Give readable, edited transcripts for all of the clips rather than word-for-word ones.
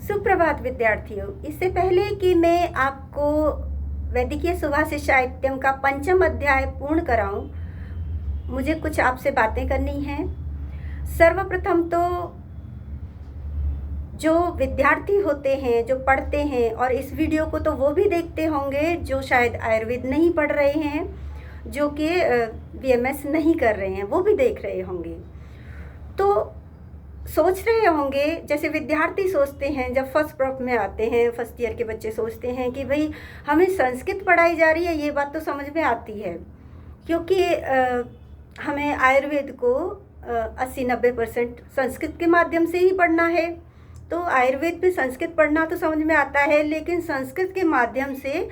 सुप्रभात विद्यार्थियों। इससे पहले कि मैं आपको वैदिकीय सुभाषित साहित्यम का पंचम अध्याय पूर्ण कराऊं, मुझे कुछ आपसे बातें करनी हैं। सर्वप्रथम तो जो विद्यार्थी होते हैं, जो पढ़ते हैं, और इस वीडियो को तो वो भी देखते होंगे जो शायद आयुर्वेद नहीं पढ़ रहे हैं, जो कि बीएमएस नहीं कर रहे हैं, वो भी देख रहे होंगे। तो सोच रहे होंगे, जैसे विद्यार्थी सोचते हैं जब फर्स्ट प्रोफ में आते हैं, फर्स्ट ईयर के बच्चे सोचते हैं कि भाई हमें संस्कृत पढ़ाई जा रही है। ये बात तो समझ में आती है क्योंकि हमें आयुर्वेद को 80-90% संस्कृत के माध्यम से ही पढ़ना है। तो आयुर्वेद में संस्कृत पढ़ना तो समझ में आता है, लेकिन संस्कृत के माध्यम से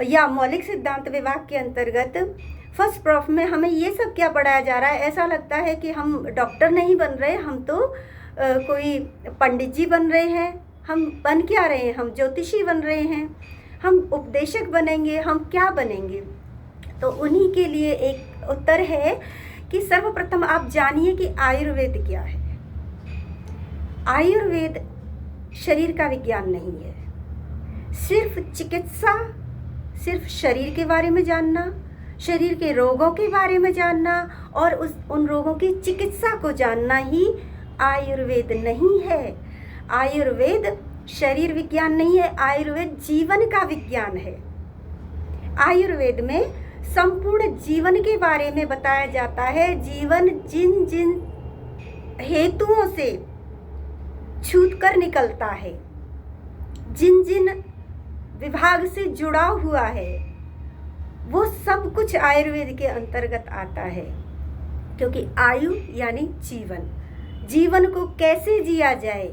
या मौलिक सिद्धांत विभाग के अंतर्गत फर्स्ट प्रोफ में हमें ये सब क्या पढ़ाया जा रहा है। ऐसा लगता है कि हम डॉक्टर नहीं बन रहे, हम तो कोई पंडित जी बन रहे हैं। हम बन क्या रहे हैं? हम ज्योतिषी बन रहे हैं, हम उपदेशक बनेंगे, हम क्या बनेंगे? तो उन्हीं के लिए एक उत्तर है कि सर्वप्रथम आप जानिए कि आयुर्वेद क्या है। आयुर्वेद शरीर का विज्ञान नहीं है। सिर्फ चिकित्सा, सिर्फ शरीर के बारे में जानना, शरीर के रोगों के बारे में जानना और उन रोगों की चिकित्सा को जानना ही आयुर्वेद नहीं है। आयुर्वेद शरीर विज्ञान नहीं है, आयुर्वेद जीवन का विज्ञान है। आयुर्वेद में संपूर्ण जीवन के बारे में बताया जाता है। जीवन जिन जिन हेतुओं से छूट कर निकलता है, जिन जिन विभाग से जुड़ा हुआ है, वो सब कुछ आयुर्वेद के अंतर्गत आता है। क्योंकि आयु यानी जीवन, जीवन को कैसे जिया जाए,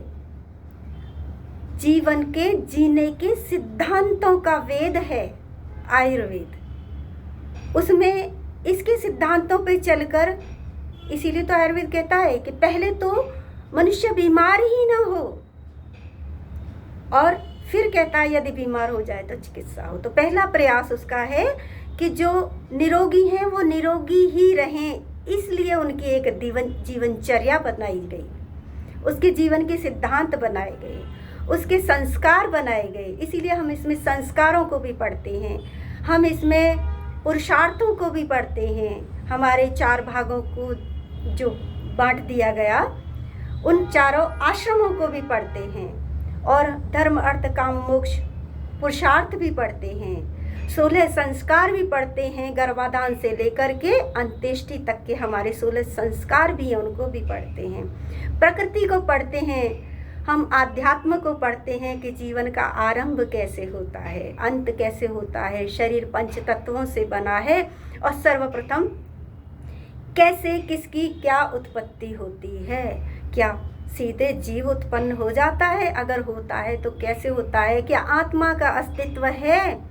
जीवन के जीने के सिद्धांतों का वेद है आयुर्वेद। उसमें इसके सिद्धांतों पे चलकर, इसीलिए तो आयुर्वेद कहता है कि पहले तो मनुष्य बीमार ही ना हो, और फिर कहता है यदि बीमार हो जाए तो चिकित्सा हो। तो पहला प्रयास उसका है कि जो निरोगी हैं वो निरोगी ही रहें, इसलिए उनकी एक जीवनचर्या बनाई गई, उसके जीवन के सिद्धांत बनाए गए, उसके संस्कार बनाए गए। इसीलिए हम इसमें संस्कारों को भी पढ़ते हैं, हम इसमें पुरुषार्थों को भी पढ़ते हैं। हमारे 4 भागों को जो बांट दिया गया, उन चारों आश्रमों को भी पढ़ते हैं, और धर्म अर्थ काम मोक्ष पुरुषार्थ भी पढ़ते हैं। 16 संस्कार भी पढ़ते हैं, गर्भाधान से लेकर के अंत्येष्टि तक के हमारे 16 संस्कार भी हैं, उनको भी पढ़ते हैं। प्रकृति को पढ़ते हैं, हम आध्यात्म को पढ़ते हैं कि जीवन का आरंभ कैसे होता है, अंत कैसे होता है, शरीर 5 तत्वों से बना है, और सर्वप्रथम कैसे किसकी क्या उत्पत्ति होती है। क्या सीधे जीव उत्पन्न हो जाता है? अगर होता है तो कैसे होता है? क्या आत्मा का अस्तित्व है?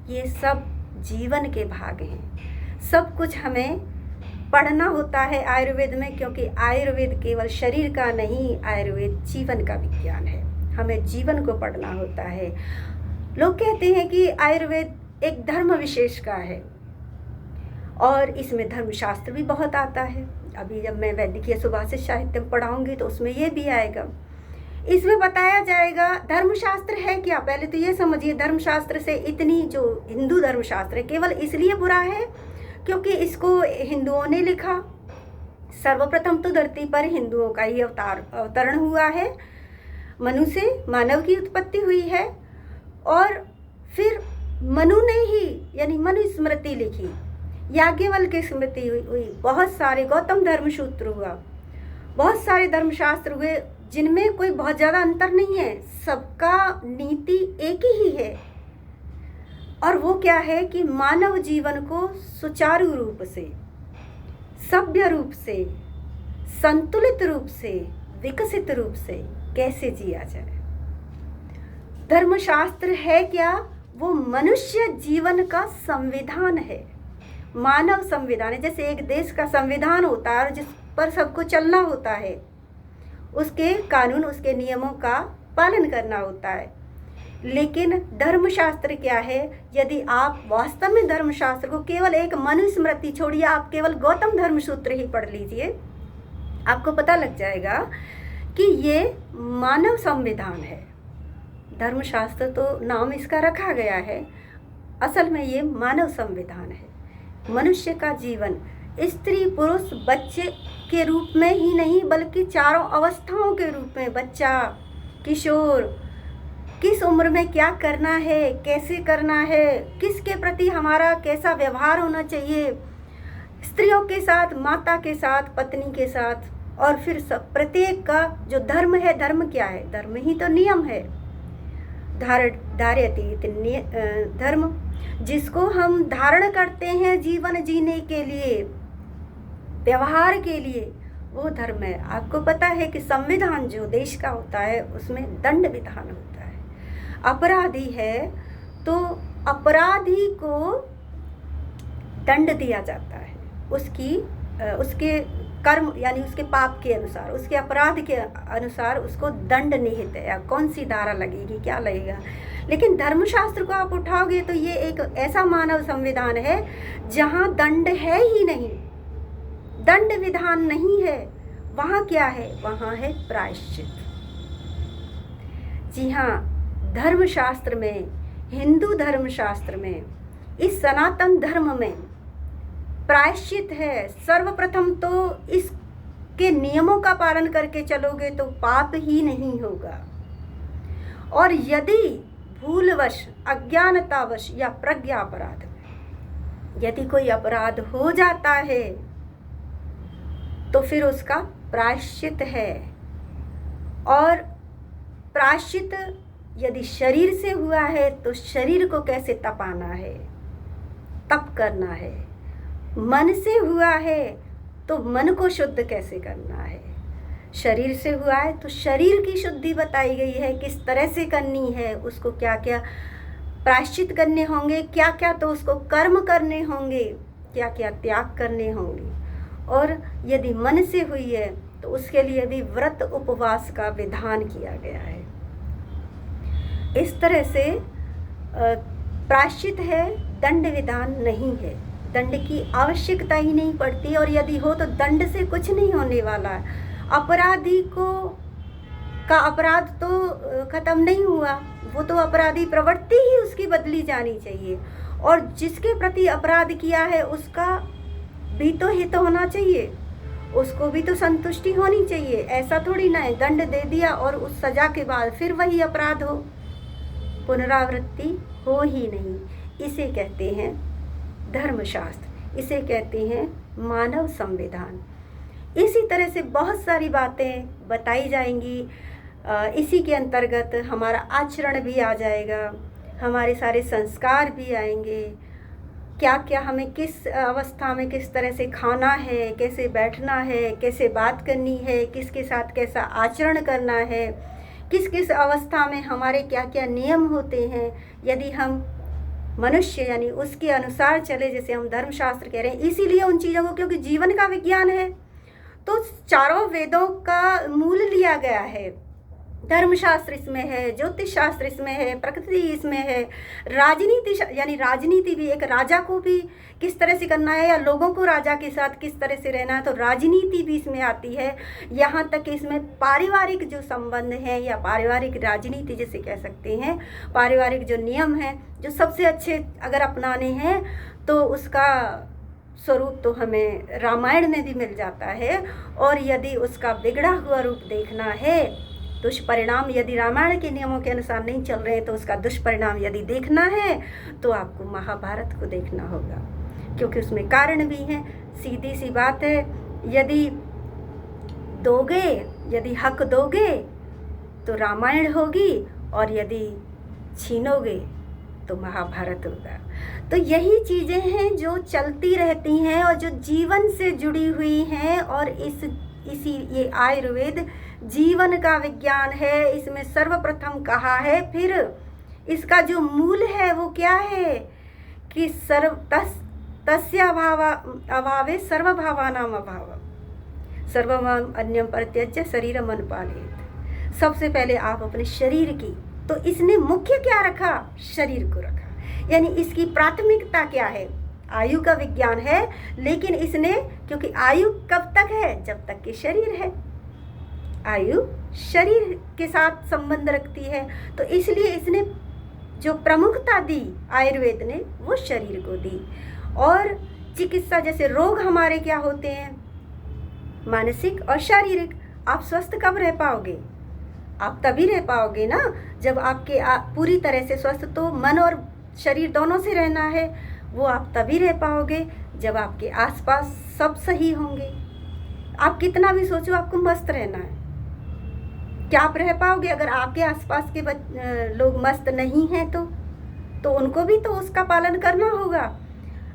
ये सब जीवन के भाग हैं। सब कुछ हमें पढ़ना होता है आयुर्वेद में, क्योंकि आयुर्वेद केवल शरीर का नहीं, आयुर्वेद जीवन का विज्ञान है। हमें जीवन को पढ़ना होता है। लोग कहते हैं कि आयुर्वेद एक धर्म विशेष का है, और इसमें धर्मशास्त्र भी बहुत आता है। अभी जब मैं वैदिकीय सुभाषित साहित्यम पढ़ाऊंगी तो उसमें ये भी आएगा। इसमें बताया जाएगा धर्मशास्त्र है क्या। पहले तो ये समझिए, धर्मशास्त्र से इतनी जो हिंदू धर्मशास्त्र है केवल इसलिए बुरा है क्योंकि इसको हिंदुओं ने लिखा। सर्वप्रथम तो धरती पर हिंदुओं का ही अवतरण हुआ है, मनु से मानव की उत्पत्ति हुई है, और फिर मनु ने ही यानी मनुस्मृति लिखी, याज्ञवल्क्य की स्मृति हुई, बहुत सारे गौतम धर्मसूत्र हुआ, बहुत सारे धर्मशास्त्र हुए जिनमें कोई बहुत ज़्यादा अंतर नहीं है, सबका नीति एक ही है। और वो क्या है कि मानव जीवन को सुचारू रूप से, सभ्य रूप से, संतुलित रूप से, विकसित रूप से कैसे जिया जाए। धर्मशास्त्र है क्या? वो मनुष्य जीवन का संविधान है, मानव संविधान है। जैसे एक देश का संविधान होता है और जिस पर सबको चलना होता है, उसके कानून, उसके नियमों का पालन करना होता है। लेकिन धर्मशास्त्र क्या है? यदि आप वास्तव में धर्मशास्त्र को केवल एक मनुस्मृति छोड़िए, आप केवल गौतम धर्मसूत्र ही पढ़ लीजिए, आपको पता लग जाएगा कि ये मानव संविधान है। धर्मशास्त्र तो नाम इसका रखा गया है, असल में ये मानव संविधान है। मनुष्य का जीवन स्त्री पुरुष बच्चे के रूप में ही नहीं बल्कि चारों अवस्थाओं के रूप में, बच्चा, किशोर, किस उम्र में क्या करना है, कैसे करना है, किसके प्रति हमारा कैसा व्यवहार होना चाहिए, स्त्रियों के साथ, माता के साथ, पत्नी के साथ, और फिर सब प्रत्येक का जो धर्म है, धर्म क्या है, धर्म ही तो नियम है। धार्यति धर्म, जिसको हम धारण करते हैं जीवन जीने के लिए, व्यवहार के लिए, वो धर्म है। आपको पता है कि संविधान जो देश का होता है उसमें दंड विधान होता है। अपराधी है तो अपराधी को दंड दिया जाता है, उसके कर्म यानी उसके पाप के अनुसार, उसके अपराध के अनुसार उसको दंड निहित है, या कौन सी धारा लगेगी, क्या लगेगा। लेकिन धर्मशास्त्र को आप उठाओगे तो ये एक ऐसा मानव संविधान है जहाँ दंड है ही नहीं, दंड विधान नहीं है। वहाँ क्या है, वहाँ है प्रायश्चित। जी हाँ, धर्मशास्त्र में, हिंदू धर्मशास्त्र में, इस सनातन धर्म में प्रायश्चित है। सर्वप्रथम तो इसके नियमों का पालन करके चलोगे तो पाप ही नहीं होगा, और यदि भूलवश, अज्ञानतावश या प्रज्ञा अपराध में यदि कोई अपराध हो जाता है तो फिर उसका प्रायश्चित है। और प्रायश्चित यदि शरीर से हुआ है तो शरीर को कैसे तपाना है, तप करना है। मन से हुआ है तो मन को शुद्ध कैसे करना है। शरीर से हुआ है तो शरीर की शुद्धि बताई गई है, किस तरह से करनी है, उसको क्या क्या प्रायश्चित करने होंगे, क्या क्या तो उसको कर्म करने होंगे, क्या क्या त्याग करने होंगे। और यदि मन से हुई है तो उसके लिए भी व्रत उपवास का विधान किया गया है। इस तरह से प्रायश्चित है, दंड विधान नहीं है। दंड की आवश्यकता ही नहीं पड़ती, और यदि हो तो दंड से कुछ नहीं होने वाला है। अपराधी का अपराध तो खत्म नहीं हुआ, वो तो अपराधी प्रवृत्ति ही उसकी बदली जानी चाहिए, और जिसके प्रति अपराध किया है उसका भी तो हित होना चाहिए, उसको भी तो संतुष्टि होनी चाहिए। ऐसा थोड़ी ना है दंड दे दिया और उस सजा के बाद फिर वही अपराध हो, पुनरावृत्ति हो ही नहीं। इसे कहते हैं धर्मशास्त्र, इसे कहते हैं मानव संविधान। इसी तरह से बहुत सारी बातें बताई जाएंगी। इसी के अंतर्गत हमारा आचरण भी आ जाएगा, हमारे सारे संस्कार भी आएंगे। क्या क्या हमें किस अवस्था में किस तरह से खाना है, कैसे बैठना है, कैसे बात करनी है, किसके साथ कैसा आचरण करना है, किस किस अवस्था में हमारे क्या क्या नियम होते हैं। यदि हम मनुष्य यानी उसके अनुसार चले, जैसे हम धर्मशास्त्र कह रहे हैं, इसीलिए उन चीज़ों को, क्योंकि जीवन का विज्ञान है तो चारों वेदों का मूल लिया गया है। धर्मशास्त्र इसमें है, ज्योतिष शास्त्र इसमें है, प्रकृति इसमें है, राजनीति यानी राजनीति भी, एक राजा को भी किस तरह से करना है या लोगों को राजा के साथ किस तरह से रहना है, तो राजनीति भी इसमें आती है। यहाँ तक कि इसमें पारिवारिक जो संबंध हैं या पारिवारिक राजनीति जिसे कह सकते हैं, पारिवारिक जो नियम हैं जो सबसे अच्छे अगर अपनाने हैं तो उसका स्वरूप तो हमें रामायण में भी मिल जाता है। और यदि उसका बिगड़ा हुआ रूप देखना है, दुष्परिणाम यदि रामायण के नियमों के अनुसार नहीं चल रहे तो उसका दुष्परिणाम यदि देखना है तो आपको महाभारत को देखना होगा, क्योंकि उसमें कारण भी हैं। सीधी सी बात है, यदि दोगे, यदि हक दोगे तो रामायण होगी, और यदि छीनोगे तो महाभारत होगा। तो यही चीज़ें हैं जो चलती रहती हैं और जो जीवन से जुड़ी हुई हैं, और इसी ये आयुर्वेद जीवन का विज्ञान है। इसमें सर्वप्रथम कहा है, फिर इसका जो मूल है वो क्या है कि तस्य अभावे सर्वभावानाम अभाव, सर्वम अन्यम परित्यज्य शरीरम अनुपालयेत्। सबसे पहले आप अपने शरीर की, तो इसने मुख्य क्या रखा, शरीर को रखा, यानी इसकी प्राथमिकता क्या है, आयु का विज्ञान है। लेकिन इसने, क्योंकि आयु कब तक है, जब तक कि शरीर है, आयु शरीर के साथ संबंध रखती है, तो इसलिए इसने जो प्रमुखता दी आयुर्वेद ने वो शरीर को दी। और चिकित्सा, जैसे रोग हमारे क्या होते हैं, मानसिक और शारीरिक। आप स्वस्थ कब रह पाओगे? आप तभी रह पाओगे ना जब आपके पूरी तरह से स्वस्थ, तो मन और शरीर दोनों से रहना है, वो आप तभी रह पाओगे जब आपके आसपास सब सही होंगे। आप कितना भी सोचो, आपको मस्त रहना है, क्या आप रह पाओगे? अगर आपके आसपास के लोग मस्त नहीं हैं तो उनको भी तो उसका पालन करना होगा।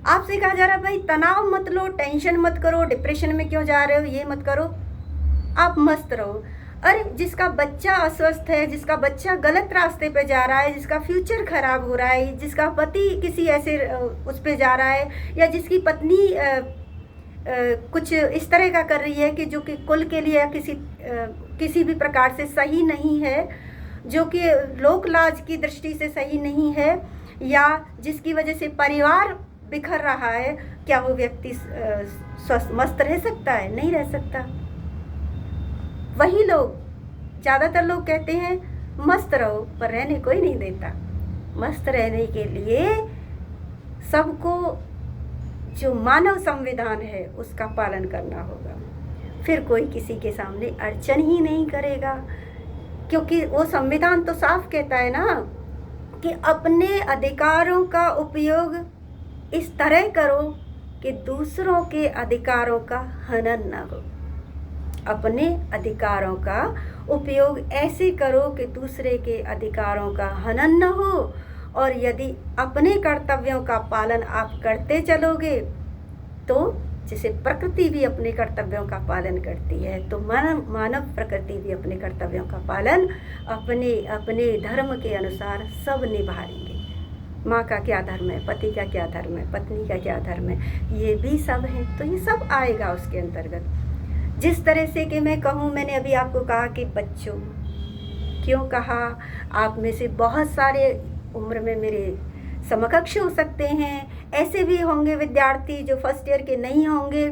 आपसे कहा जा रहा है भाई तनाव मत लो, टेंशन मत करो, डिप्रेशन में क्यों जा रहे हो, ये मत करो, आप मस्त रहो। अरे जिसका बच्चा अस्वस्थ है, जिसका बच्चा गलत रास्ते पे जा रहा है, जिसका फ्यूचर खराब हो रहा है, जिसका पति किसी ऐसे उस पे जा रहा है, या जिसकी पत्नी कुछ इस तरह का कर रही है कि जो कि कुल के लिए किसी भी प्रकार से सही नहीं है, जो कि लोक लाज की दृष्टि से सही नहीं है, या जिसकी वजह से परिवार बिखर रहा है, क्या वो व्यक्ति स्वस्थ मस्त रह सकता है? नहीं रह सकता। वही लोग, ज़्यादातर लोग कहते हैं मस्त रहो, पर रहने कोई नहीं देता। मस्त रहने के लिए सबको जो मानव संविधान है उसका पालन करना होगा, फिर कोई किसी के सामने अड़चन ही नहीं करेगा, क्योंकि वो संविधान तो साफ कहता है ना कि अपने अधिकारों का उपयोग इस तरह करो कि दूसरों के अधिकारों का हनन न हो। अपने अधिकारों का उपयोग ऐसे करो कि दूसरे के अधिकारों का हनन न हो, और यदि अपने कर्तव्यों का पालन आप करते चलोगे तो जैसे प्रकृति भी अपने कर्तव्यों का पालन करती है, तो मानव प्रकृति भी अपने कर्तव्यों का पालन अपने अपने धर्म के अनुसार सब निभाएंगे। माँ का क्या धर्म है, पति का क्या धर्म है, पत्नी का क्या धर्म है, ये भी सब है, तो ये सब आएगा उसके अंतर्गत। जिस तरह से कि मैं कहूँ, मैंने अभी आपको कहा कि बच्चों, क्यों कहा, आप में से बहुत सारे उम्र में मेरे समकक्ष हो सकते हैं, ऐसे भी होंगे विद्यार्थी जो फर्स्ट ईयर के नहीं होंगे,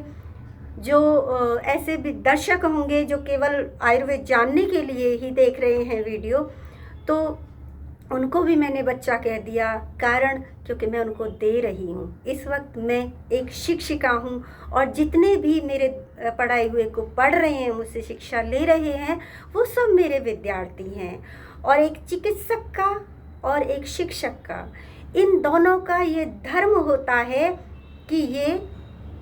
जो ऐसे भी दर्शक होंगे जो केवल आयुर्वेद जानने के लिए ही देख रहे हैं वीडियो, तो उनको भी मैंने बच्चा कह दिया, कारण क्योंकि मैं उनको दे रही हूँ। इस वक्त मैं एक शिक्षिका हूँ, और जितने भी मेरे पढ़ाए हुए को पढ़ रहे हैं, मुझसे शिक्षा ले रहे हैं, वो सब मेरे विद्यार्थी हैं। और एक चिकित्सक का और एक शिक्षक का, इन दोनों का ये धर्म होता है कि ये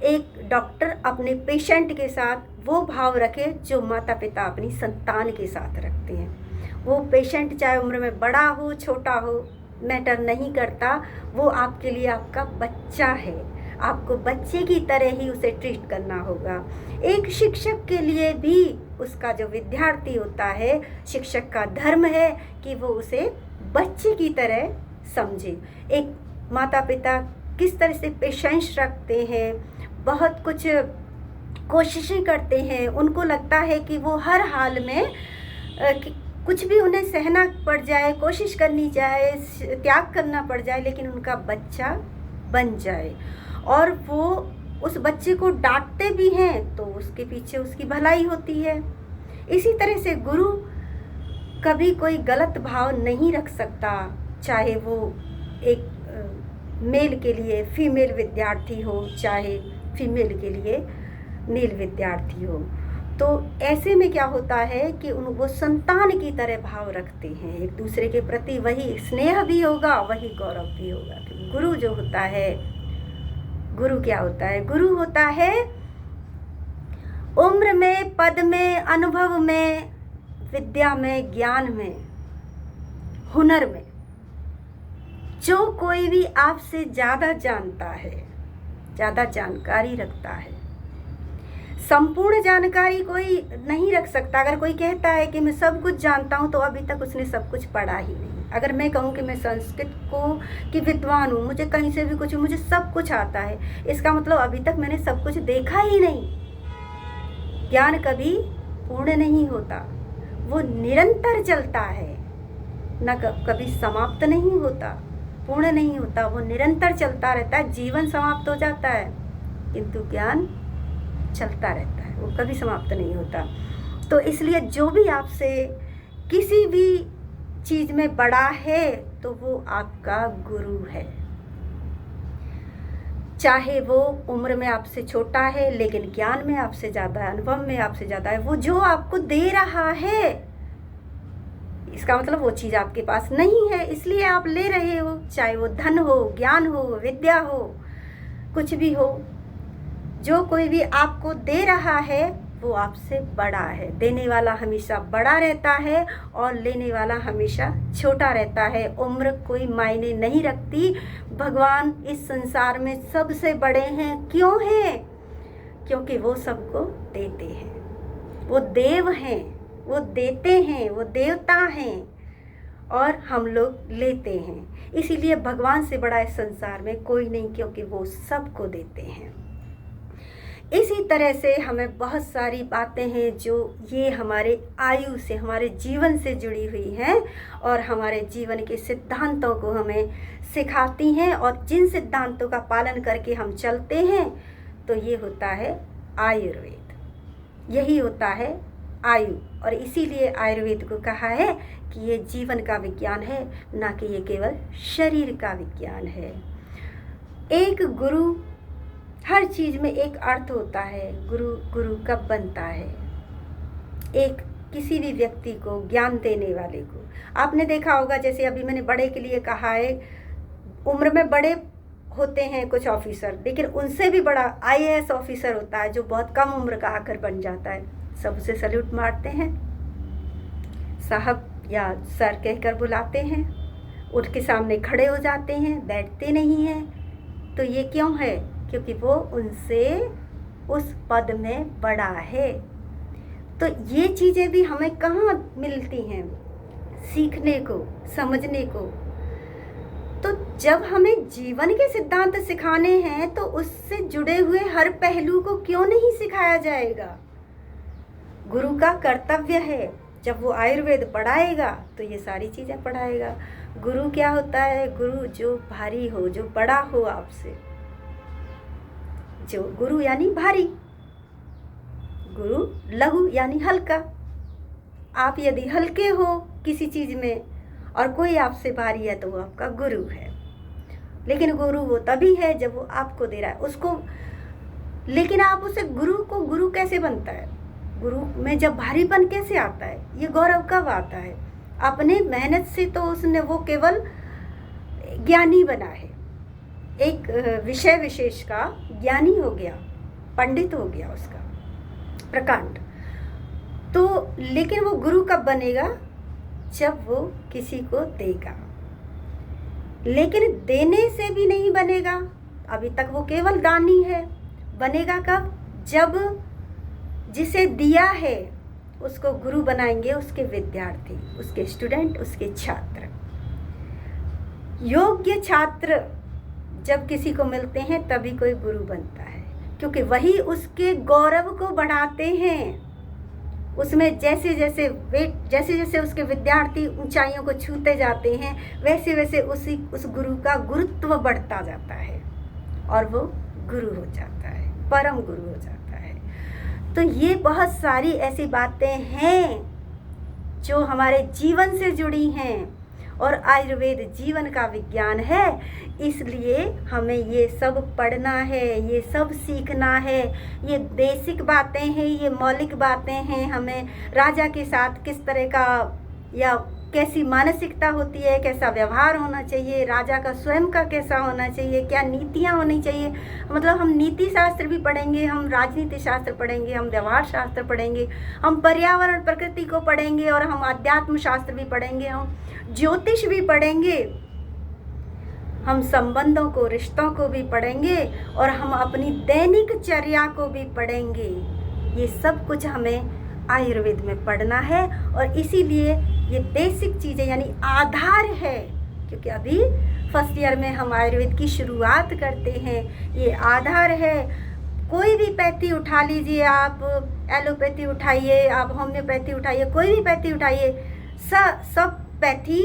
एक डॉक्टर अपने पेशेंट के साथ वो भाव रखे जो माता पिता अपनी संतान के साथ रखते हैं। वो पेशेंट चाहे उम्र में बड़ा हो छोटा हो, मैटर नहीं करता, वो आपके लिए आपका बच्चा है, आपको बच्चे की तरह ही उसे ट्रीट करना होगा। एक शिक्षक के लिए भी उसका जो विद्यार्थी होता है, शिक्षक का धर्म है कि वो उसे बच्चे की तरह समझे। एक माता पिता किस तरह से पेशेंस रखते हैं, बहुत कुछ कोशिशें करते हैं, उनको लगता है कि वो हर हाल में कुछ भी उन्हें सहना पड़ जाए, कोशिश करनी जाए, त्याग करना पड़ जाए, लेकिन उनका बच्चा बन जाए। और वो उस बच्चे को डांटते भी हैं तो उसके पीछे उसकी भलाई होती है। इसी तरह से गुरु कभी कोई गलत भाव नहीं रख सकता, चाहे वो एक मेल के लिए फीमेल विद्यार्थी हो, चाहे फीमेल के लिए मेल विद्यार्थी हो। तो ऐसे में क्या होता है कि वो संतान की तरह भाव रखते हैं एक दूसरे के प्रति, वही स्नेह भी होगा, वही गौरव भी होगा। तो गुरु जो होता है, गुरु क्या होता है? गुरु होता है उम्र में, पद में, अनुभव में, विद्या में, ज्ञान में, हुनर में, जो कोई भी आपसे ज़्यादा जानता है, ज़्यादा जानकारी रखता है। संपूर्ण जानकारी कोई नहीं रख सकता। अगर कोई कहता है कि मैं सब कुछ जानता हूँ, तो अभी तक उसने सब कुछ पढ़ा ही नहीं। अगर मैं कहूँ कि मैं संस्कृत की विद्वान हूँ, मुझे कहीं से भी कुछ, मुझे सब कुछ आता है, इसका मतलब अभी तक मैंने सब कुछ देखा ही नहीं। ज्ञान कभी पूर्ण नहीं होता, वो निरंतर चलता है, न कभी समाप्त नहीं होता, पूर्ण नहीं होता, वो निरंतर चलता रहता है। जीवन समाप्त हो जाता है, किंतु ज्ञान चलता रहता है, वो कभी समाप्त नहीं होता। तो इसलिए जो भी आपसे किसी भी चीज़ में बड़ा है तो वो आपका गुरु है। चाहे वो उम्र में आपसे छोटा है लेकिन ज्ञान में आपसे ज़्यादा है, अनुभव में आपसे ज़्यादा है, वो जो आपको दे रहा है, इसका मतलब वो चीज़ आपके पास नहीं है इसलिए आप ले रहे हो। चाहे वो धन हो, ज्ञान हो, विद्या हो, कुछ भी हो, जो कोई भी आपको दे रहा है वो आपसे बड़ा है। देने वाला हमेशा बड़ा रहता है और लेने वाला हमेशा छोटा रहता है। उम्र कोई मायने नहीं रखती। भगवान इस संसार में सबसे बड़े हैं। क्यों हैं? क्योंकि वो सबको देते हैं। वो देव हैं, वो देते हैं, वो देवता हैं और हम लोग लेते हैं। इसीलिए भगवान से बड़ा इस संसार में कोई नहीं, क्योंकि वो सबको देते हैं। इसी तरह से हमें बहुत सारी बातें हैं जो ये हमारे आयु से, हमारे जीवन से जुड़ी हुई हैं और हमारे जीवन के सिद्धांतों को हमें सिखाती हैं, और जिन सिद्धांतों का पालन करके हम चलते हैं तो ये होता है आयुर्वेद, यही होता है आयु। और इसीलिए आयुर्वेद को कहा है कि ये जीवन का विज्ञान है, ना कि ये केवल शरीर का विज्ञान है। एक गुरु, हर चीज़ में एक अर्थ होता है। गुरु कब बनता है? एक किसी भी व्यक्ति को, ज्ञान देने वाले को। आपने देखा होगा, जैसे अभी मैंने बड़े के लिए कहा है, उम्र में बड़े होते हैं कुछ ऑफिसर, लेकिन उनसे भी बड़ा आईएएस ऑफिसर होता है जो बहुत कम उम्र का आकर बन जाता है। सबसे सैल्यूट मारते हैं, साहब या सर कहकर बुलाते हैं, उनके सामने खड़े हो जाते हैं, बैठते नहीं हैं। तो ये क्यों है? क्योंकि वो उनसे उस पद में बड़ा है। तो ये चीज़ें भी हमें कहाँ मिलती हैं? सीखने को, समझने को। तो जब हमें जीवन के सिद्धांत सिखाने हैं तो उससे जुड़े हुए हर पहलू को क्यों नहीं सिखाया जाएगा? गुरु का कर्तव्य है, जब वो आयुर्वेद पढ़ाएगा तो ये सारी चीज़ें पढ़ाएगा। गुरु क्या होता है? गुरु जो भारी हो, जो बड़ा हो आपसे। जो गुरु यानी भारी, गुरु लघु यानी हल्का। आप यदि हल्के हो किसी चीज़ में और कोई आपसे भारी है तो वो आपका गुरु है। लेकिन गुरु वो तभी है जब वो आपको दे रहा है उसको। लेकिन आप उसे गुरु कैसे बनता है? गुरु में जब भारीपन कैसे आता है? ये गौरव कब आता है? अपने मेहनत से तो उसने वो केवल ज्ञानी बना है, एक विषय विशेष का ज्ञानी हो गया, पंडित हो गया उसका प्रकांड। तो लेकिन वो गुरु कब बनेगा? जब वो किसी को देगा। लेकिन देने से भी नहीं बनेगा, अभी तक वो केवल दानी है। बनेगा कब? जब जिसे दिया है उसको गुरु बनाएंगे उसके विद्यार्थी, उसके स्टूडेंट, उसके छात्र। योग्य छात्र जब किसी को मिलते हैं तभी कोई गुरु बनता है, क्योंकि वही उसके गौरव को बढ़ाते हैं। उसमें जैसे जैसे उसके विद्यार्थी ऊंचाइयों को छूते जाते हैं, वैसे वैसे उस गुरु का गुरुत्व बढ़ता जाता है और वो गुरु हो जाता है, परम गुरु हो जाता है। तो ये बहुत सारी ऐसी बातें हैं जो हमारे जीवन से जुड़ी हैं, और आयुर्वेद जीवन का विज्ञान है। इसलिए हमें ये सब पढ़ना है, ये सब सीखना है। ये बेसिक बातें हैं, ये मौलिक बातें हैं। हमें राजा के साथ किस तरह का या कैसी मानसिकता होती है, कैसा व्यवहार होना चाहिए, राजा का स्वयं का कैसा होना चाहिए, क्या नीतियाँ होनी चाहिए। मतलब हम नीति शास्त्र भी पढ़ेंगे, हम राजनीति शास्त्र पढ़ेंगे, हम व्यवहार शास्त्र पढ़ेंगे, हम पर्यावरण प्रकृति को पढ़ेंगे, और हम अध्यात्म शास्त्र भी पढ़ेंगे, हम ज्योतिष भी पढ़ेंगे, हम संबंधों को, रिश्तों को भी पढ़ेंगे, और हम अपनी दैनिक चर्या को भी पढ़ेंगे। ये सब कुछ हमें आयुर्वेद में पढ़ना है, और इसीलिए ये बेसिक चीज़ें यानी आधार है। क्योंकि अभी फर्स्ट ईयर में हम आयुर्वेद की शुरुआत करते हैं, ये आधार है। कोई भी पैथी उठा लीजिए आप, एलोपैथी उठाइए, आप होम्योपैथी उठाइए, कोई भी पैथी उठाइए, सब पैथी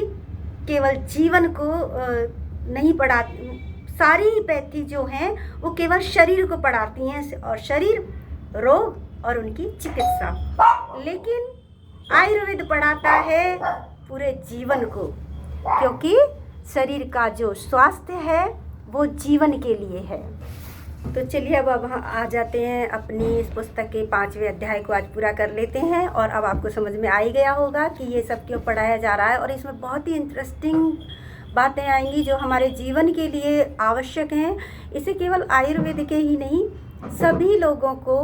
केवल जीवन को नहीं पढ़ाती। सारी पैथी जो हैं वो केवल शरीर को पढ़ाती हैं, और शरीर, रोग और उनकी चिकित्सा। लेकिन आयुर्वेद पढ़ाता है पूरे जीवन को, क्योंकि शरीर का जो स्वास्थ्य है वो जीवन के लिए है। तो चलिए अब हम आ जाते हैं अपनी इस पुस्तक के 5वें अध्याय को आज पूरा कर लेते हैं। और अब आपको समझ में आ ही गया होगा कि ये सब क्यों पढ़ाया जा रहा है, और इसमें बहुत ही इंटरेस्टिंग बातें आएंगी जो हमारे जीवन के लिए आवश्यक हैं। इसे केवल आयुर्वेद के ही नहीं, सभी लोगों को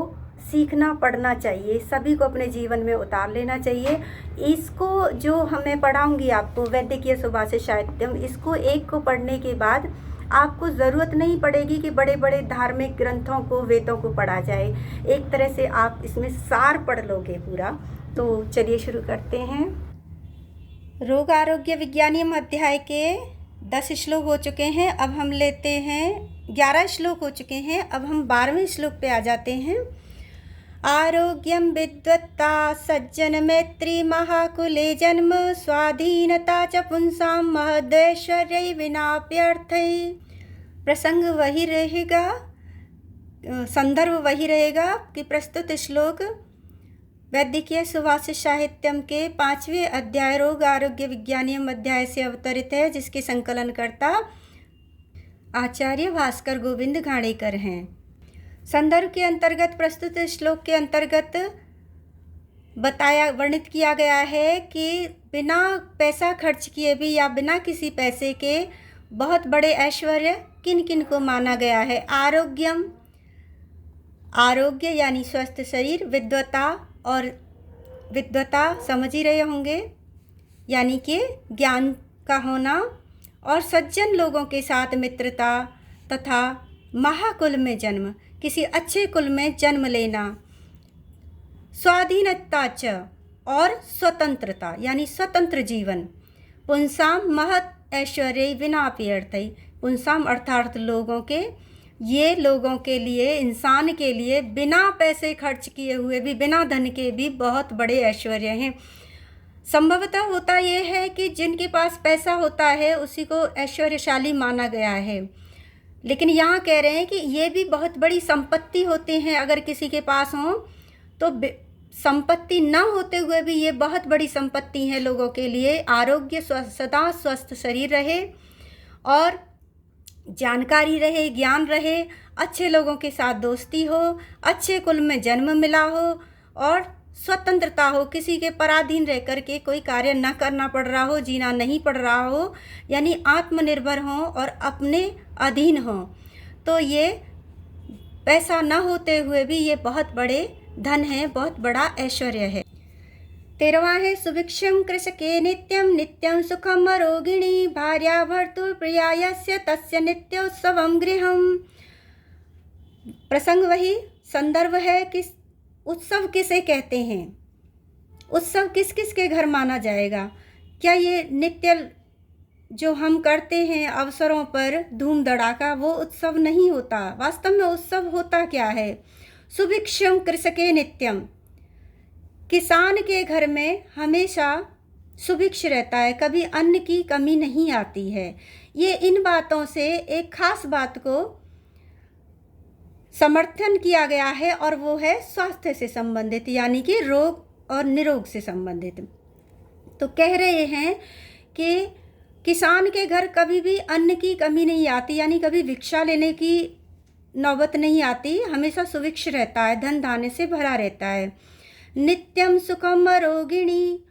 सीखना पढ़ना चाहिए, सभी को अपने जीवन में उतार लेना चाहिए। इसको जो मैं पढ़ाऊंगी आपको, वैद्यकीय सुभाषित साहित्यम, इसको एक को पढ़ने के बाद आपको ज़रूरत नहीं पड़ेगी कि बड़े बड़े धार्मिक ग्रंथों को, वेदों को पढ़ा जाए। एक तरह से आप इसमें सार पढ़ लोगे पूरा। तो चलिए शुरू करते हैं। रोग आरोग्य विज्ञानियम अध्याय के 10 श्लोक हो चुके हैं। अब हम लेते हैं 11 श्लोक हो चुके हैं। अब हम 12वें श्लोक पे आ जाते हैं। आरोग्यम विद्वत्ता सज्जन मैत्री महाकुले जन्म स्वाधीनता च पुंसां महदैश्वर्य विनाप्यर्थै। प्रसंग वही रहेगा, संदर्भ वही रहेगा कि प्रस्तुत श्लोक वैद्यकीय सुभाषित साहित्यम के 5वें अध्याय रोग आरोग्य विज्ञानियम अध्याय से अवतरित है, जिसके संकलनकर्ता आचार्य भास्कर गोविंद घाणेकर हैं। संदर्भ के अंतर्गत प्रस्तुत श्लोक के अंतर्गत वर्णित किया गया है कि बिना पैसा खर्च किए भी या बिना किसी पैसे के बहुत बड़े ऐश्वर्य किन किन को माना गया है। आरोग्यम, आरोग्य यानी स्वस्थ शरीर, विद्वता, और विद्वता समझ ही रहे होंगे यानी कि ज्ञान का होना, और सज्जन लोगों के साथ मित्रता, तथा महाकुल में जन्म, किसी अच्छे कुल में जन्म लेना, स्वाधीनता च, और स्वतंत्रता यानी स्वतंत्र जीवन, पुंसाम महत ऐश्वर्य विनापि अर्थै। पुंसाम अर्थात लोगों के, ये लोगों के लिए, इंसान के लिए बिना पैसे खर्च किए हुए भी, बिना धन के भी बहुत बड़े ऐश्वर्य हैं। संभवतः होता ये है कि जिनके पास पैसा होता है उसी को ऐश्वर्यशाली माना गया है, लेकिन यहाँ कह रहे हैं कि ये भी बहुत बड़ी संपत्ति होते हैं। अगर किसी के पास हो तो संपत्ति न होते हुए भी ये बहुत बड़ी संपत्ति है लोगों के लिए। आरोग्य, सदा स्वस्थ शरीर रहे, और जानकारी रहे, ज्ञान रहे, अच्छे लोगों के साथ दोस्ती हो, अच्छे कुल में जन्म मिला हो, और स्वतंत्रता हो, किसी के पराधीन रह कर के कोई कार्य न करना पड़ रहा हो, जीना नहीं पड़ रहा हो, यानी आत्मनिर्भर हो और अपने अधीन हो। तो ये पैसा न होते हुए भी ये बहुत बड़े धन है, बहुत बड़ा ऐश्वर्य है। 13वां है सुभिक्षम कृषके नित्यं नित्यं सुखम रोगिणी भार्या भर्तृप्रिया यस्य तस्य नित्योत्सवं गृहम्। प्रसंग वही, संदर्भ है कि उत्सव किसे कहते हैं, उत्सव किस किस के घर माना जाएगा। क्या ये नित्य जो हम करते हैं अवसरों पर धूम धड़ाका, वो उत्सव नहीं होता। वास्तव में उत्सव होता क्या है। सुभिक्षम कृषके नित्यम, किसान के घर में हमेशा सुभिक्ष रहता है, कभी अन्न की कमी नहीं आती है। ये इन बातों से एक खास बात को समर्थन किया गया है, और वो है स्वास्थ्य से संबंधित, यानी कि रोग और निरोग से संबंधित। तो कह रहे हैं कि किसान के घर कभी भी अन्न की कमी नहीं आती, यानी कभी भिक्षा लेने की नौबत नहीं आती, हमेशा सुभिक्ष रहता है, धन धान्य से भरा रहता है। नित्यम सुखम रोगिणी,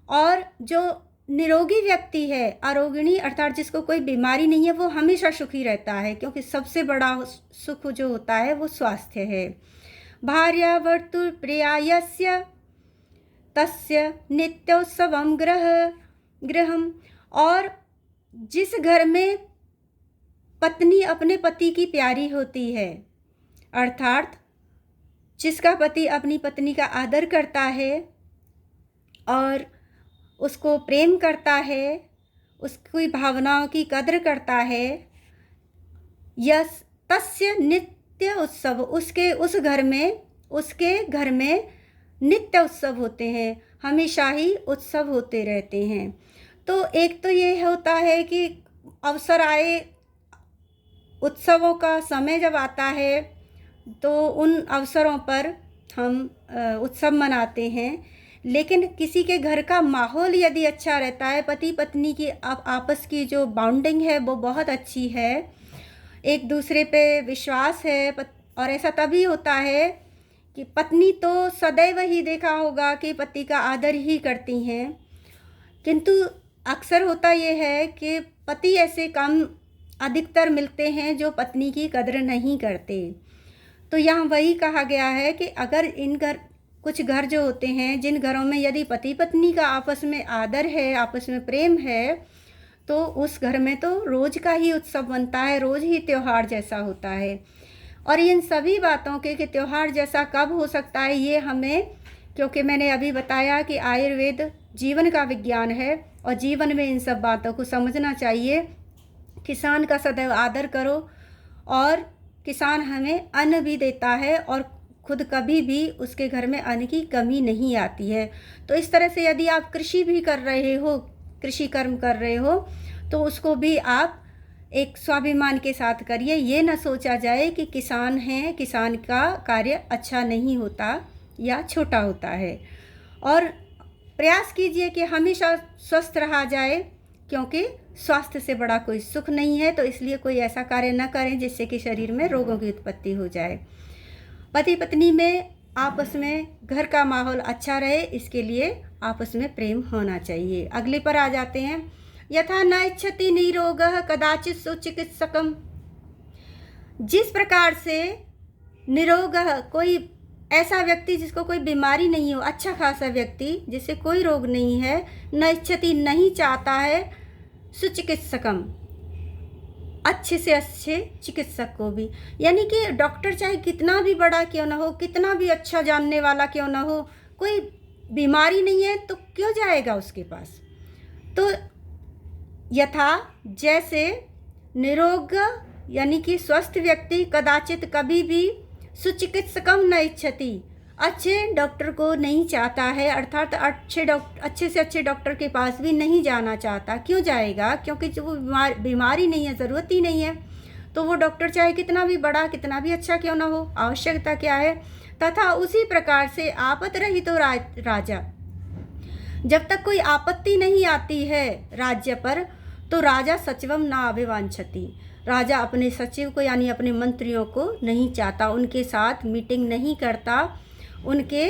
और जो निरोगी व्यक्ति है, अरोगिणी अर्थात जिसको कोई बीमारी नहीं है, वो हमेशा सुखी रहता है, क्योंकि सबसे बड़ा सुख जो होता है वो स्वास्थ्य है। भार्या भर्तृप्रिया यस्य तस्य नित्योत्सवं गृहम्, और जिस घर में पत्नी अपने पति की प्यारी होती है, अर्थात जिसका पति अपनी पत्नी का आदर करता है और उसको प्रेम करता है, उसकी भावनाओं की कद्र करता है, यस तस्य नित्य उत्सव, उसके घर में नित्य उत्सव होते हैं, हमेशा ही उत्सव होते रहते हैं। तो एक तो ये होता है कि अवसर आए, उत्सवों का समय जब आता है तो उन अवसरों पर हम उत्सव मनाते हैं। लेकिन किसी के घर का माहौल यदि अच्छा रहता है, पति पत्नी की आपस की जो बॉन्डिंग है वो बहुत अच्छी है, एक दूसरे पे विश्वास है, और ऐसा तभी होता है कि पत्नी तो सदैव ही देखा होगा कि पति का आदर ही करती हैं, किंतु अक्सर होता ये है कि पति ऐसे कम अधिकतर मिलते हैं जो पत्नी की कदर नहीं करते। तो यहाँ वही कहा गया है कि अगर कुछ घर जो होते हैं जिन घरों में यदि पति पत्नी का आपस में आदर है, आपस में प्रेम है, तो उस घर में तो रोज़ का ही उत्सव बनता है, रोज़ ही त्यौहार जैसा होता है। और इन सभी बातों के कि त्यौहार जैसा कब हो सकता है, ये हमें, क्योंकि मैंने अभी बताया कि आयुर्वेद जीवन का विज्ञान है और जीवन में इन सब बातों को समझना चाहिए। किसान का सदैव आदर करो, और किसान हमें अन्न भी देता है और खुद कभी भी उसके घर में अन्न की कमी नहीं आती है। तो इस तरह से यदि आप कृषि भी कर रहे हो, कृषि कर्म कर रहे हो, तो उसको भी आप एक स्वाभिमान के साथ करिए। ये न सोचा जाए कि किसान हैं, किसान का कार्य अच्छा नहीं होता या छोटा होता है। और प्रयास कीजिए कि हमेशा स्वस्थ रहा जाए, क्योंकि स्वास्थ्य से बड़ा कोई सुख नहीं है। तो इसलिए कोई ऐसा कार्य न करें जिससे कि शरीर में रोगों की उत्पत्ति हो जाए। पति पत्नी में आपस में घर का माहौल अच्छा रहे, इसके लिए आपस में प्रेम होना चाहिए। अगले पर आ जाते हैं। यथा न इच्छति निरोगः कदाचित् सुचिकित्सकम्। जिस प्रकार से निरोगः, कोई ऐसा व्यक्ति जिसको कोई बीमारी नहीं हो, अच्छा खासा व्यक्ति जिसे कोई रोग नहीं है, न इच्छति नहीं चाहता है, सुचिकित्सकम, अच्छे से अच्छे चिकित्सक को भी, यानी कि डॉक्टर चाहे कितना भी बड़ा क्यों ना हो, कितना भी अच्छा जानने वाला क्यों ना हो, कोई बीमारी नहीं है तो क्यों जाएगा उसके पास। तो यथा, जैसे, निरोग यानी कि स्वस्थ व्यक्ति कदाचित कभी भी सुचिकित्सकम न इच्छति, अच्छे डॉक्टर को नहीं चाहता है, अर्थात अच्छे से अच्छे डॉक्टर के पास भी नहीं जाना चाहता। क्यों जाएगा? क्योंकि जो बीमारी नहीं है, ज़रूरत ही नहीं है, तो वो डॉक्टर चाहे कितना भी बड़ा, कितना भी अच्छा क्यों ना हो, आवश्यकता क्या है। तथा उसी प्रकार से आपत रहित तो राजा, जब तक कोई आपत्ति नहीं आती है राज्य पर, तो राजा सचिवम ना अभिवांछति, राजा अपने सचिव को यानी अपने मंत्रियों को नहीं चाहता, उनके साथ मीटिंग नहीं करता, उनके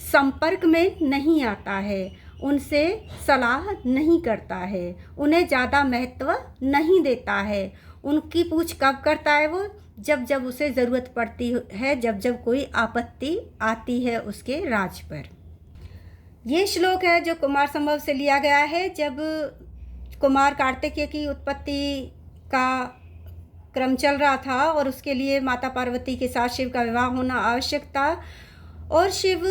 संपर्क में नहीं आता है, उनसे सलाह नहीं करता है, उन्हें ज़्यादा महत्व नहीं देता है। उनकी पूछ कब करता है वो? जब जब उसे ज़रूरत पड़ती है, जब जब कोई आपत्ति आती है उसके राज पर। ये श्लोक है जो कुमार संभव से लिया गया है। जब कुमार कार्तिकेय की उत्पत्ति का क्रम चल रहा था और उसके लिए माता पार्वती के साथ शिव का विवाह होना आवश्यक था, और शिव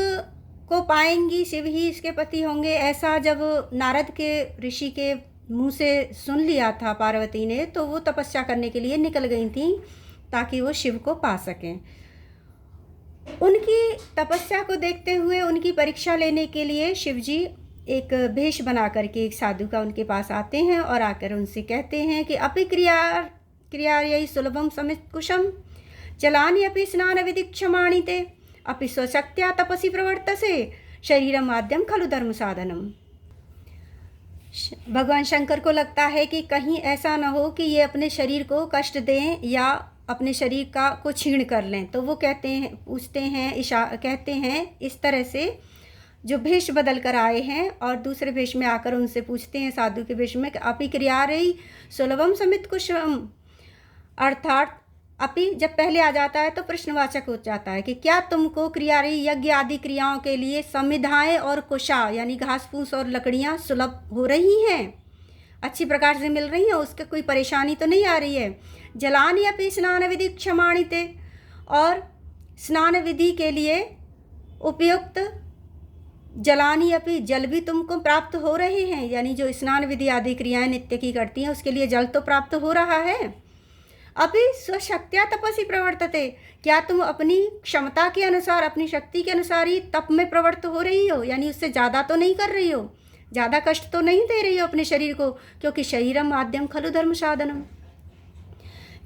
को पाएंगी, शिव ही इसके पति होंगे, ऐसा जब नारद के ऋषि के मुंह से सुन लिया था पार्वती ने, तो वो तपस्या करने के लिए निकल गई थी ताकि वो शिव को पा सकें। उनकी तपस्या को देखते हुए उनकी परीक्षा लेने के लिए शिवजी एक भेष बना करके एक साधु का उनके पास आते हैं और आकर उनसे कहते हैं कि अपि क्रिया यही सुलभम समित कुशम जलानि अपि स्नान विधि क्षमाणि ते अपि स्वशक्त्या तपसी प्रवर्तसे शरीरम आद्यम खलु धर्म साधनम। भगवान शंकर को लगता है कि कहीं ऐसा ना हो कि ये अपने शरीर को कष्ट दें या अपने शरीर को छीण कर लें। तो वो कहते हैं, पूछते हैं, कहते हैं इस तरह से, जो भेष बदल कर आए हैं और दूसरे भेष में आकर उनसे पूछते हैं साधु के भेष में, अपि क्रिया रही सुलभम समित कुशम, अर्थात अपि जब पहले आ जाता है तो प्रश्नवाचक हो जाता है कि क्या तुमको क्रियारी यज्ञ आदि क्रियाओं के लिए संविधाएं और कुशा यानी घास फूस और लकड़ियां सुलभ हो रही हैं, अच्छी प्रकार से मिल रही हैं, उसके कोई परेशानी तो नहीं आ रही है। जलानि अपि स्नान विधि क्षमाणि ते, और स्नान विधि के लिए उपयुक्त जलानि अपि जल भी तुमको प्राप्त हो रहे हैं, यानी जो स्नान विधि आदि क्रियाएं नित्य की करती हैं उसके लिए जल तो प्राप्त हो रहा है। अभी स्वशक्त्या तपसी प्रवर्तते, क्या तुम अपनी क्षमता के अनुसार, अपनी शक्ति के अनुसार ही तप में प्रवृत्त हो रही हो, यानी उससे ज़्यादा तो नहीं कर रही हो, ज़्यादा कष्ट तो नहीं दे रही हो अपने शरीर को, क्योंकि शरीरम माध्यम खलु धर्म साधनम,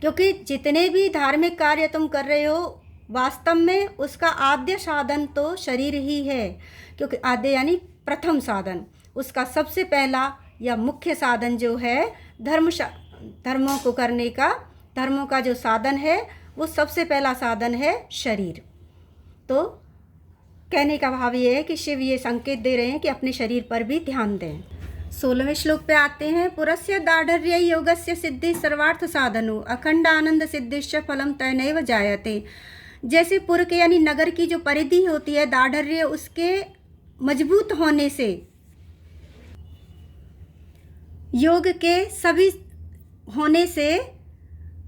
क्योंकि जितने भी धार्मिक कार्य तुम कर रहे हो वास्तव में उसका आद्य साधन तो शरीर ही है, क्योंकि आद्य यानी प्रथम साधन, उसका सबसे पहला या मुख्य साधन जो है धर्मों को करने का, धर्मों का जो साधन है वो सबसे पहला साधन है शरीर। तो कहने का भाव ये है कि शिव ये संकेत दे रहे हैं कि अपने शरीर पर भी ध्यान दें। 16वें श्लोक पे आते हैं। पुरस्य दाढ़र्य योगस्य सिद्धि सर्वार्थ साधनो अखंड आनंद सिद्धिश्च फलम तैनैव जायते। जैसे पुर के यानी नगर की जो परिधि होती है, दाढ़र्य उसके मजबूत होने से योग के सभी होने से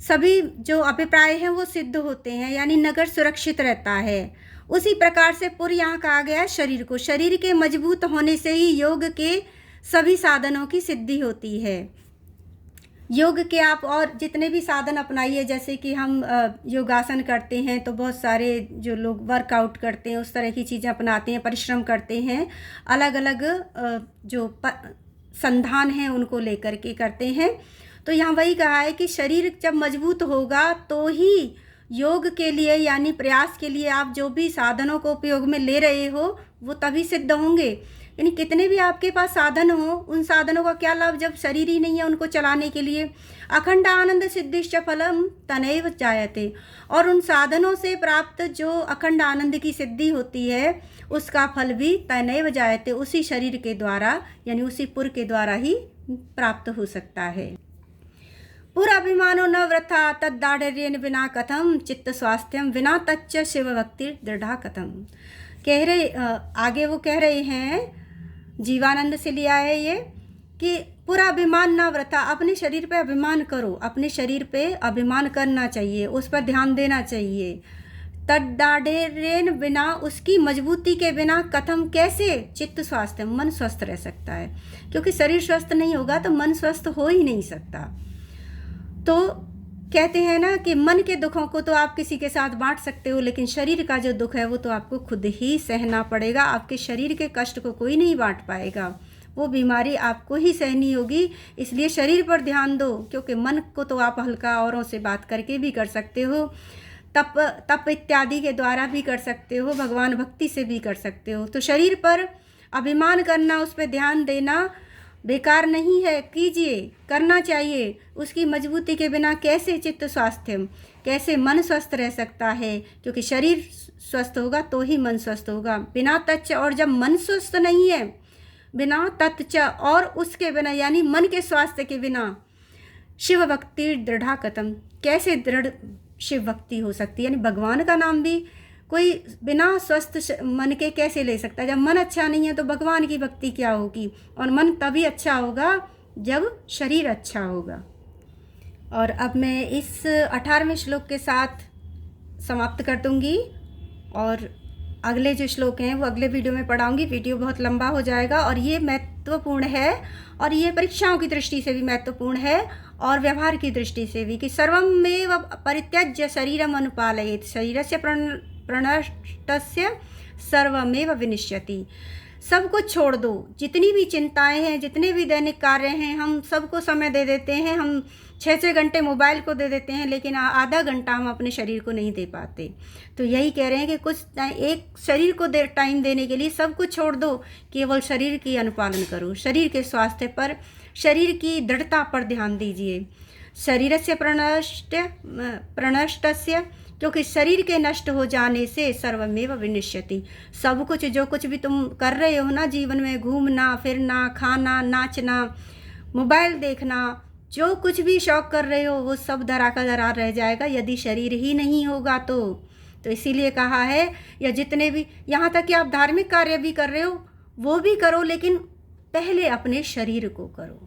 सभी जो अभिप्राय हैं वो सिद्ध होते हैं, यानी नगर सुरक्षित रहता है। उसी प्रकार से पुर यहाँ कहा गया शरीर को, शरीर के मजबूत होने से ही योग के सभी साधनों की सिद्धि होती है। योग के आप और जितने भी साधन अपनाइए, जैसे कि हम योगासन करते हैं तो बहुत सारे जो लोग वर्कआउट करते हैं उस तरह की चीज़ें अपनाते हैं, परिश्रम करते हैं, अलग अलग जो संधान हैं उनको लेकर के करते हैं। तो यहाँ वही कहा है कि शरीर जब मजबूत होगा तो ही योग के लिए यानी प्रयास के लिए आप जो भी साधनों को उपयोग में ले रहे हो वो तभी सिद्ध होंगे। यानी कितने भी आपके पास साधन हो, उन साधनों का क्या लाभ जब शरीर ही नहीं है उनको चलाने के लिए। अखंड आनंद सिद्धिश्च फलम तनैव जायते। और उन साधनों से प्राप्त जो अखंड आनंद की सिद्धि होती है उसका फल भी तनैव जायते, उसी शरीर के द्वारा यानी उसी पुर के द्वारा ही प्राप्त हो सकता है। पुराभिमानो न वृथा तद्दाढ़र्येन विना कथम चित्त स्वास्थ्यम विना तच्च शिव भक्ति दृढ़ा कथम। कह रहे आगे वो कह रहे हैं, जीवानंद से लिया है ये, कि पुराभिमान न वृथा, अपने शरीर पे अभिमान करो, अपने शरीर पे अभिमान करना चाहिए, उस पर ध्यान देना चाहिए। तद्दाढ़र्येन बिना, उसकी मजबूती के बिना, कथम कैसे, चित्त स्वास्थ्य, मन स्वस्थ रह सकता है, क्योंकि शरीर स्वस्थ नहीं होगा तो मन स्वस्थ हो ही नहीं सकता। तो कहते हैं ना कि मन के दुखों को तो आप किसी के साथ बांट सकते हो, लेकिन शरीर का जो दुख है वो तो आपको खुद ही सहना पड़ेगा। आपके शरीर के कष्ट को कोई नहीं बांट पाएगा, वो बीमारी आपको ही सहनी होगी। इसलिए शरीर पर ध्यान दो, क्योंकि मन को तो आप हल्का औरों से बात करके भी कर सकते हो, तप इत्यादि के द्वारा भी कर सकते हो, भगवान भक्ति से भी कर सकते हो। तो शरीर पर अभिमान करना, उस पर ध्यान देना बेकार नहीं है, कीजिए, करना चाहिए। उसकी मजबूती के बिना कैसे चित्त स्वास्थ्य, कैसे मन स्वस्थ रह सकता है, क्योंकि शरीर स्वस्थ होगा तो ही मन स्वस्थ होगा। बिना तच्च, और जब मन स्वस्थ नहीं है, बिना तत्च, और उसके बिना यानी मन के स्वास्थ्य के बिना शिव भक्ति दृढ़ा कथम, कैसे दृढ़ शिव भक्ति हो सकती है। यानी भगवान का नाम भी कोई बिना स्वस्थ मन के कैसे ले सकता है। जब मन अच्छा नहीं है तो भगवान की भक्ति क्या होगी। और मन तभी अच्छा होगा जब शरीर अच्छा होगा। और अब मैं इस 18वें श्लोक के साथ समाप्त कर दूंगी, और अगले जो श्लोक हैं वो अगले वीडियो में पढ़ाऊंगी। वीडियो बहुत लंबा हो जाएगा, और ये महत्वपूर्ण है, और ये परीक्षाओं की दृष्टि से भी महत्वपूर्ण है और व्यवहार की दृष्टि से भी, कि सर्वमेव परित्यज्य शरीरम अनुपालयेत् शरीरस्य प्रणष्टस्य सर्वमेव विनिश्यति। सब कुछ छोड़ दो, जितनी भी चिंताएं हैं, जितने भी दैनिक कार्य हैं, हम सबको समय दे देते हैं। हम 6-6 घंटे मोबाइल को दे देते हैं, लेकिन आधा घंटा हम अपने शरीर को नहीं दे पाते। तो यही कह रहे हैं कि कुछ एक शरीर को टाइम देने के लिए सब कुछ छोड़ दो, केवल शरीर की अनुपालन करो, शरीर के स्वास्थ्य पर, शरीर की दृढ़ता पर ध्यान दीजिए। शरीरस्य प्रणष्टस्य, क्योंकि शरीर के नष्ट हो जाने से सर्वमेव विनिश्यति, सब कुछ जो कुछ भी तुम कर रहे हो ना जीवन में, घूमना फिरना, खाना, नाचना, मोबाइल देखना, जो कुछ भी शौक कर रहे हो वो सब धरा का धरा रह जाएगा यदि शरीर ही नहीं होगा तो इसीलिए कहा है, या जितने भी, यहाँ तक कि आप धार्मिक कार्य भी कर रहे हो वो भी करो, लेकिन पहले अपने शरीर को करो।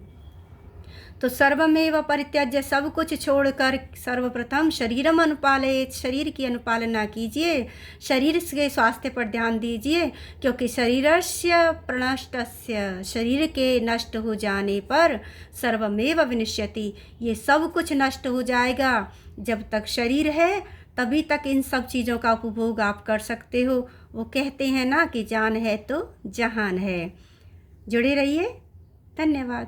तो सर्वमेव परित्यज्य, सब कुछ छोड़कर सर्वप्रथम शरीरम अनुपालयेत्, शरीर की अनुपालना कीजिए, शरीर के स्वास्थ्य पर ध्यान दीजिए, क्योंकि शरीरस्य प्रणष्टस्य, शरीर के नष्ट हो जाने पर सर्वमेव विनिश्यति, ये सब कुछ नष्ट हो जाएगा। जब तक शरीर है तभी तक इन सब चीज़ों का उपभोग आप कर सकते हो। वो कहते हैं ना कि जान है तो जहान है। जुड़े रहिए, धन्यवाद।